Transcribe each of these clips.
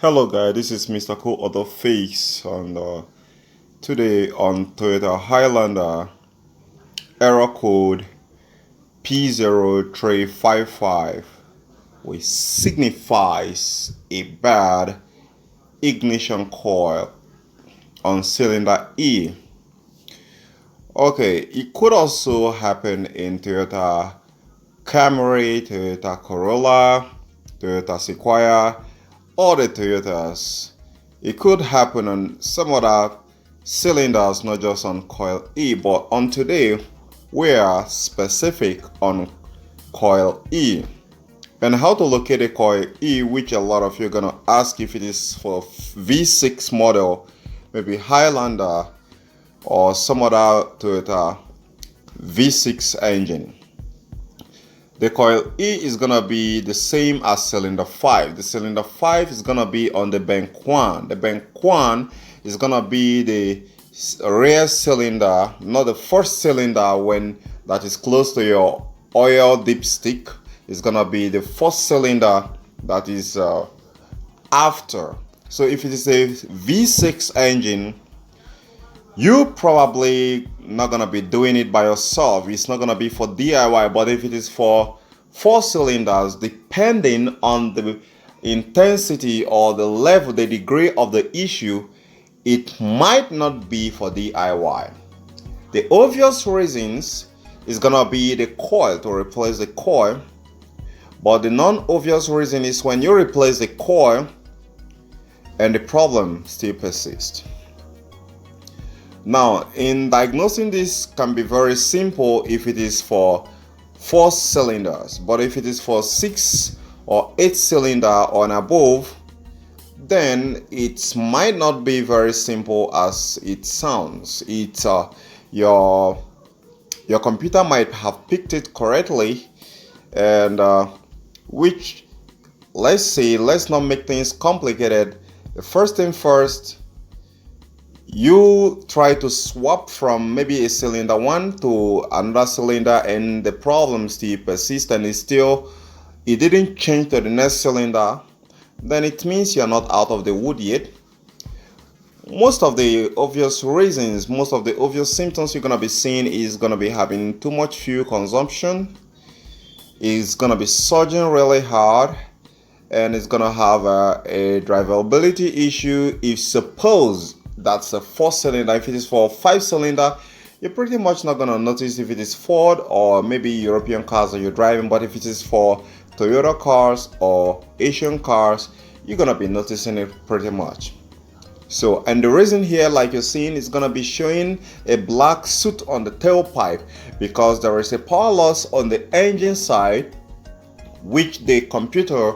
Hello guys, this is Mr. Cool Auto Face, and today on Toyota Highlander, error code P0355, which signifies a bad ignition coil on cylinder E. Okay, it could also happen in Toyota Camry, Toyota Corolla, Toyota Sequoia, or the Toyotas. It could happen on some other cylinders, not just on coil E, but on today we are specific on coil E. And how to locate a coil E, which a lot of you are gonna ask if it is for V6 model, maybe Highlander or some other Toyota V6 engine. The coil E is going to be the same as cylinder 5. The cylinder 5 is going to be on the bank 1. The bank 1 is going to be the rear cylinder, not the first cylinder when that is close to your oil dipstick. It's going to be the first cylinder that is after. So if it is a V6 engine, you probably not gonna be doing it by yourself. It's not gonna be for DIY. But if it is for 4 cylinders, depending on the intensity or the level, the degree of the issue, it might not be for DIY. The obvious reasons is gonna be the coil, to replace the coil. But the non-obvious reason is when you replace the coil and the problem still persists. Now, in diagnosing this can be very simple if it is for 4 cylinders, but if it is for 6 or 8 cylinder or above, then it might not be very simple as it sounds. Your computer might have picked it correctly, and which, let's not make things complicated. The first thing first, you try to swap from maybe a cylinder 1 to another cylinder, and the problem still persists and it didn't change to the next cylinder, then it means you're not out of the wood yet. Most of the obvious reasons, most of the obvious symptoms you're going to be seeing is going to be having too much fuel consumption, is going to be surging really hard, and it's going to have a drivability issue. If suppose that's a 4 cylinder, if it is for 5 cylinder, you're pretty much not going to notice if it is Ford or maybe European cars that you're driving. But if it is for Toyota cars or Asian cars, you're going to be noticing it pretty much. So, and the reason here, like you're seeing, is going to be showing a black soot on the tailpipe because there is a power loss on the engine side, which the computer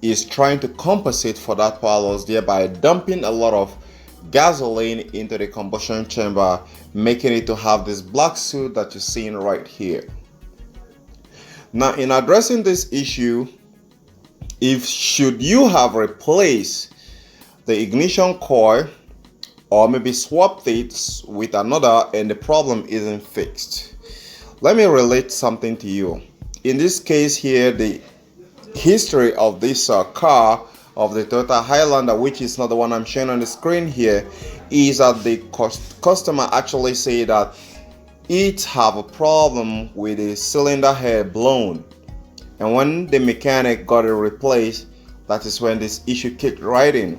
is trying to compensate for that power loss, thereby dumping a lot of gasoline into the combustion chamber, making it to have this black soot that you're seeing right here. Now, in addressing this issue, should you have replaced the ignition coil or maybe swapped it with another and the problem isn't fixed, let me relate something to you. In this case here, the history of this car, of the Toyota Highlander, which is not the one I'm showing on the screen here, is that the customer actually say that it have a problem with the cylinder head blown, and when the mechanic got it replaced, that is when this issue kicked right in.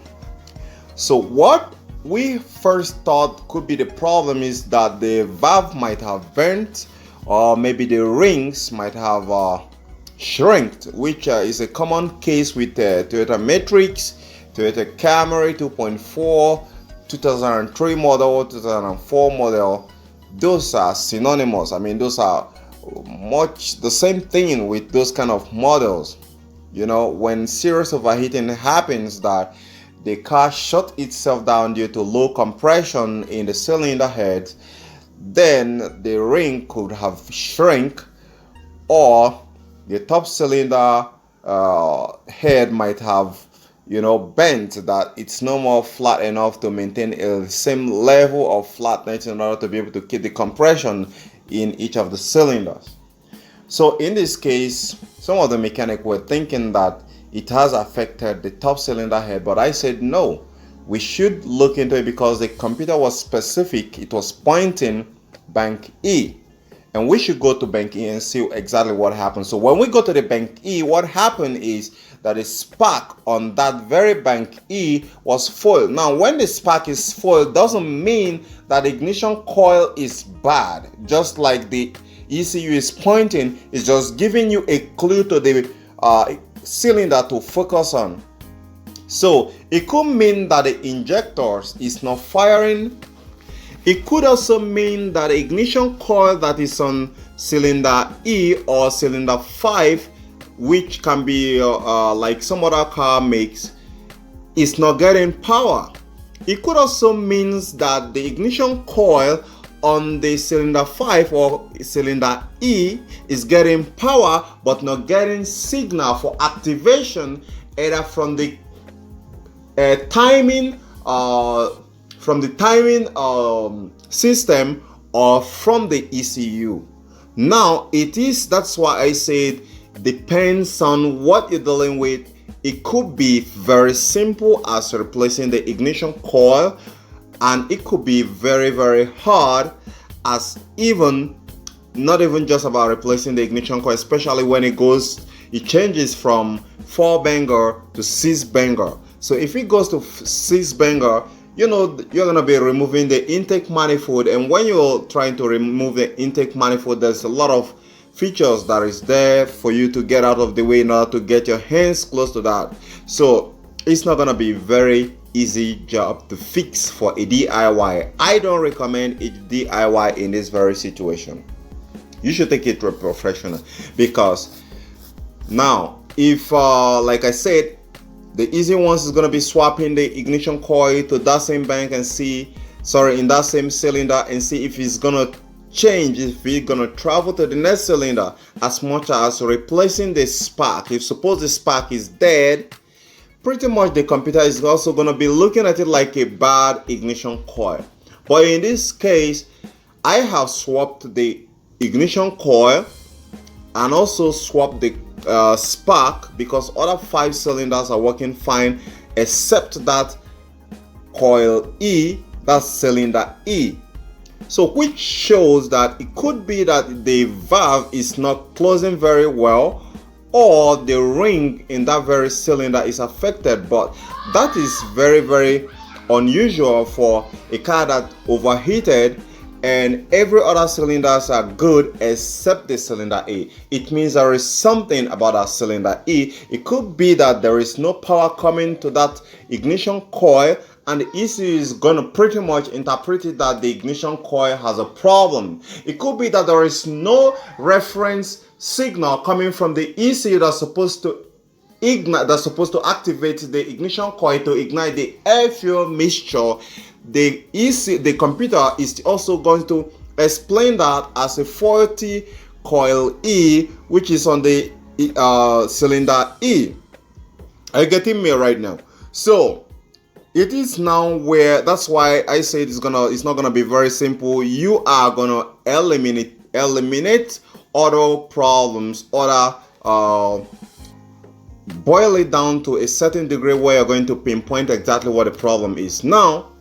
So what we first thought could be the problem is that the valve might have burnt, or maybe the rings might have shrinked, which is a common case with Toyota Matrix, Toyota Camry 2.4, 2003 model, 2004 model. Those are synonymous. I mean, those are much the same thing with those kind of models. You know, when serious overheating happens, that the car shut itself down due to low compression in the cylinder head, then the ring could have shrunk, or the top cylinder head might have, bent, that it's no more flat enough to maintain the same level of flatness in order to be able to keep the compression in each of the cylinders. So in this case, some of the mechanics were thinking that it has affected the top cylinder head. But I said no, we should look into it because the computer was specific. It was pointing bank E, and we should go to bank E and see exactly what happened. So when we go to the bank E, what happened is that a spark on that very bank E was foiled. Now when the spark is foiled, doesn't mean that the ignition coil is bad. Just like the ECU is pointing, it's just giving you a clue to the cylinder to focus on. So it could mean that the injectors is not firing. It could also mean that the ignition coil that is on cylinder E or cylinder 5, which can be like some other car makes, is not getting power. It could also mean that the ignition coil on the cylinder 5 or cylinder E is getting power but not getting signal for activation, either from the timing system or from the ECU. Now that's why I said depends on what you're dealing with. It could be very simple as replacing the ignition coil, and it could be very, very hard as not even just about replacing the ignition coil, especially when it changes from 4-banger to 6-banger. So if it goes to 6-banger, you're going to be removing the intake manifold, and when you're trying to remove the intake manifold, there's a lot of features that is there for you to get out of the way in order to get your hands close to that. So it's not going to be very easy job to fix for a DIY. I don't recommend a DIY in this very situation. You should take it to a professional, because now if like I said, the easy ones is going to be swapping the ignition coil to that same bank and in that same cylinder, and see if it's going to change, if it's going to travel to the next cylinder, as much as replacing the spark. If suppose the spark is dead, pretty much the computer is also going to be looking at it like a bad ignition coil. But in this case, I have swapped the ignition coil and also swapped the spark, because other 5 cylinders are working fine except that coil E, that's cylinder E. So which shows that it could be that the valve is not closing very well, or the ring in that very cylinder is affected. But that is very, very unusual for a car that overheated and every other cylinders are good except the cylinder A. It means there is something about that cylinder E. It could be that there is no power coming to that ignition coil, and the ECU is going to pretty much interpret it that the ignition coil has a problem. It could be that there is no reference signal coming from the ECU that's supposed to activate the ignition coil to ignite the air fuel mixture. The computer is also going to explain that as a faulty coil E, which is on the cylinder E. Are you getting me right now? So it is now where, that's why I said it's not gonna be very simple. You are gonna eliminate other problems, boil it down to a certain degree where you're going to pinpoint exactly what the problem is. Now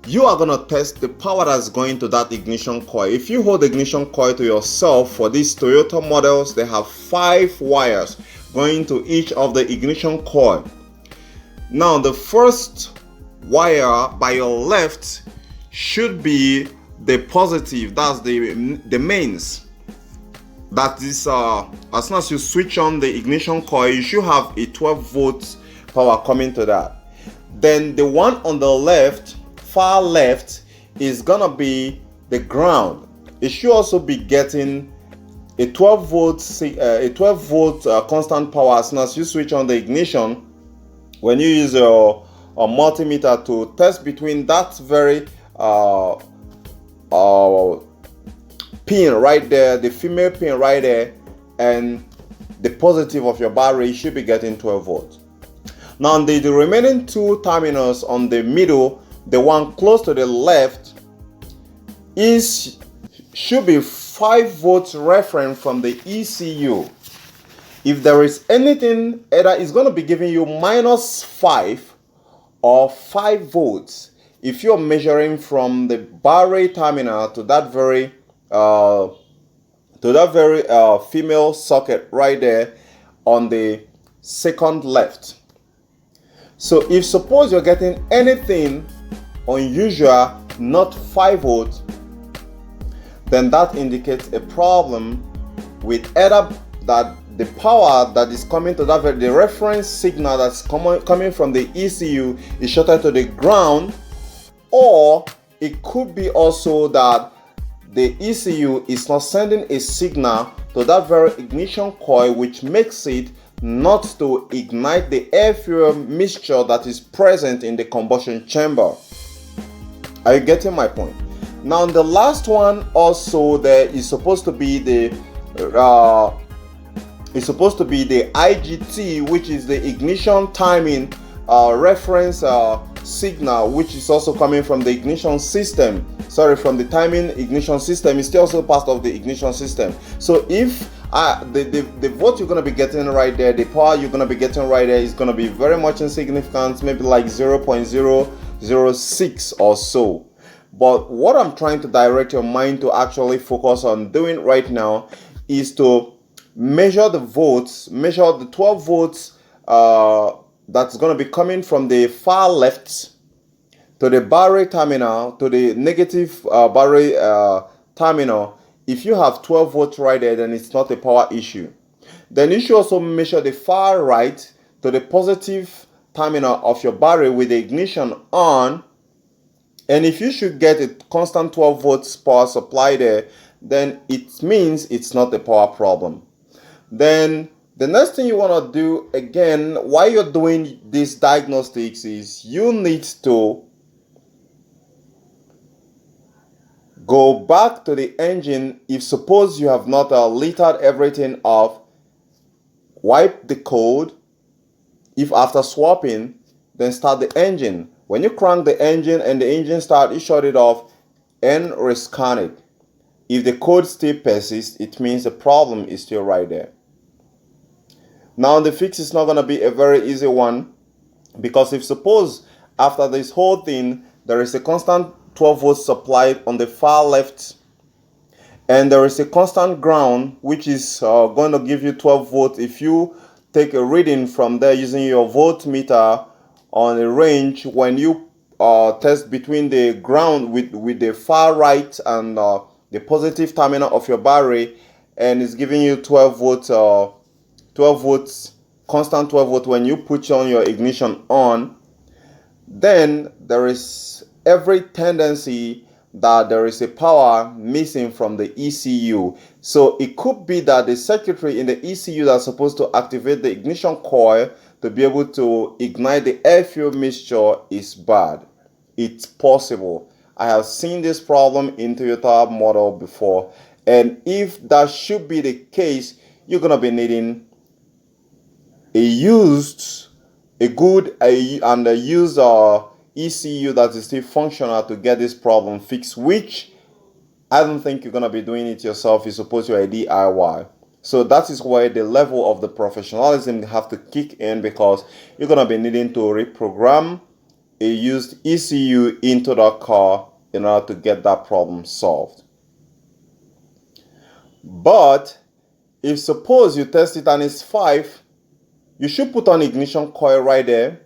you are going to test the power that's going to that ignition coil. If you hold the ignition coil to yourself, for these Toyota models, they have 5 wires going to each of the ignition coil. Now the first wire by your left should be the positive, that's the mains. That is as soon as you switch on the ignition coil, you should have a 12 volts power coming to that. Then the one on the left, far left, is gonna be the ground. It should also be getting a 12 volt constant power as soon as you switch on the ignition. When you use your multimeter to test between that very pin right there, the female pin right there, and the positive of your battery, you should be getting 12 volts. Now the remaining 2 terminals on the middle, the one close to the left, should be 5 volts reference from the ECU. If there is anything, either it's going to be giving you -5 or 5 volts if you're measuring from the bar rate terminal to that very female socket right there on the second left. So if suppose you're getting anything unusual, not 5 volts, then that indicates a problem with either that the power that is coming to that the reference signal that's coming from the ECU is shorted to the ground, or it could be also that the ECU is not sending a signal to that very ignition coil, which makes it not to ignite the air fuel mixture that is present in the combustion chamber. Are you getting my point? Now, the last one also, there is supposed to be the IGT, which is the ignition timing reference signal, which is also coming from the ignition system. Sorry, from the timing ignition system. It's still also part of the ignition system. So if the volt you're going to be getting right there, the power you're going to be getting right there is going to be very much insignificant, maybe like 0.006 or so. But what I'm trying to direct your mind to actually focus on doing right now is to measure the volts, measure the 12 volts that's going to be coming from the far left to the battery terminal, to the negative battery terminal. If you have 12 volts right there, then it's not a power issue. Then you should also measure the far right to the positive terminal of your battery with the ignition on. And if you should get a constant 12 volts power supply there, then it means it's not a power problem. Then the next thing you want to do again while you're doing these diagnostics is you need to go back to the engine. If suppose you have not littered everything off, wipe the code. If after swapping, then start the engine. When you crank the engine and the engine starts, you shut it off and rescan it. If the code still persists, it means the problem is still right there. Now the fix is not going to be a very easy one, because if suppose after this whole thing there is a constant 12 volts supply on the far left and there is a constant ground which is going to give you 12 volts, if you take a reading from there using your voltmeter on a range, when you test between the ground with the far right and the positive terminal of your battery, and it's giving you 12 volts, constant 12 volts when you put on your ignition on, then there is every tendency that there is a power missing from the ECU. So it could be that the circuitry in the ECU that's supposed to activate the ignition coil to be able to ignite the air fuel mixture is bad. It's possible. I have seen this problem in Toyota model before, and if that should be the case, you're gonna be needing a used ECU that is still functional to get this problem fixed, which I don't think you're gonna be doing it yourself. You're supposed to be a DIY. So that is where the level of the professionalism have to kick in, because you're gonna be needing to reprogram a used ECU into the car in order to get that problem solved. But if suppose you test it and it's 5, you should put on ignition coil right there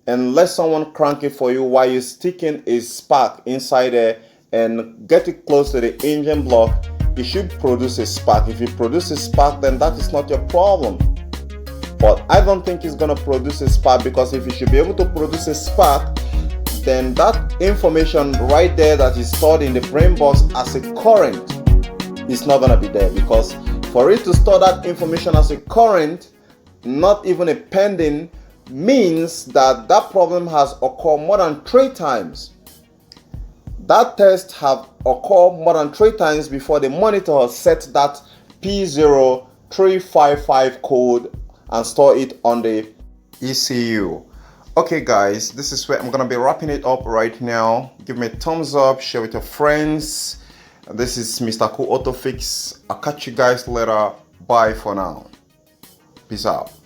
and let someone crank it for you while you're sticking a spark inside there and get it close to the engine block. It should produce a spark. If it produces a spark, then that is not your problem. But I don't think it's going to produce a spark, because if it should be able to produce a spark, then that information right there that is stored in the brain box as a current is not going to be there, because for it to store that information as a current, not even a pending, means that that problem has occurred more than 3 times. That test have occurred more than 3 times before the monitor set that P0355 code and store it on the ECU. Okay guys, this is where I'm gonna be wrapping it up right now. Give me a thumbs up, share with your friends. This is Mr. Cool Auto Fix. I'll catch you guys later. Bye for now. Peace out.